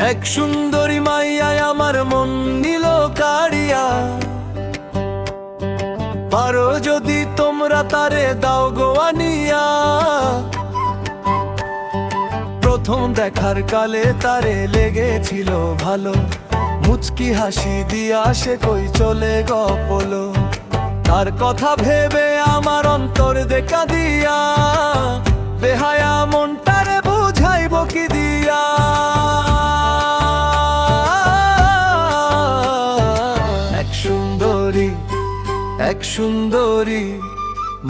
এক সুন্দরী মাইয়ায় আমার মন নিল কাড়িয়া, পারো যদি তোমরা তারে দাও গো আনিয়া। প্রথম দেখার কালে তারে লেগেছিল ভালো, মুচকি হাসি দিয়া সে কই চলে গপলো। তার কথা ভেবে আমার অন্তর দেখা দিয়া, বেহায়া মনটারে বুঝাইব কি দিয়া। এক সুন্দরী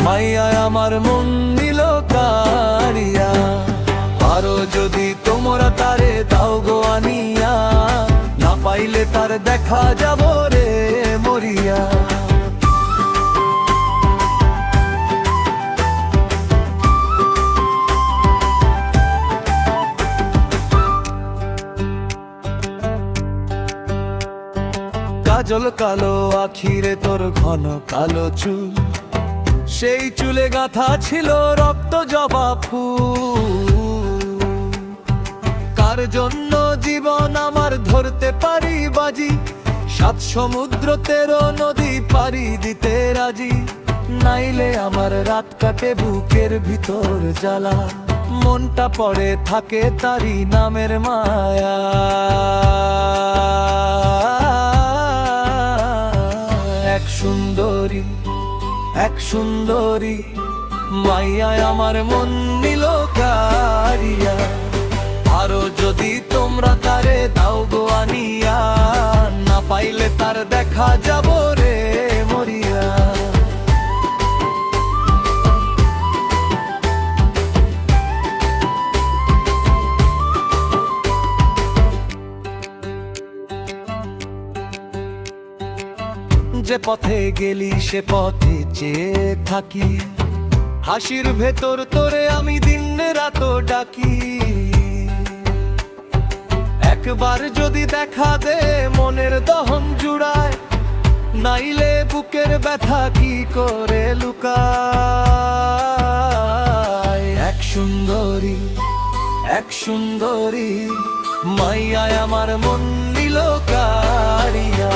মাইয়া আমার মন নিল কাড়িয়া, পারো যদি তোমরা তারে দাও গো আনিয়া। না পাইলে তার দেখা যাব রে মরিয়া। কাজল কালো আখিরে তোর ঘন কালো চুল, সেই চুলে গাঁথা ছিল রক্ত জবা ফুল। কার জন্য জীবন আমার ধরতে পারি বাজি, 7 সমুদ্র 13 নদী পারি দিতে রাজি। নাইলে আমার রাত কাটে বুকের ভিতর জ্বালা, মনটা পড়ে থাকে তারি নামের মায়া। এক সুন্দরী মাইয়ায় আমার মন নিল কাড়িয়া, আরো যদি তোমরা তারে দাও গো আনিয়া। না পাইলে তার দেখা যাব রে মরিয়া। যে পথে গেলি সে পথে চেয়ে থাকি, হাসির ভেতর তোরে আমি দিন রাত ডাকি। একবার যদি দেখা দে মনের দহন জুড়ায়, নাইলে বুকের ব্যথা কি করে লুকায়। এক সুন্দরী মাইয়ায় আমার মন নিল কাড়িয়া।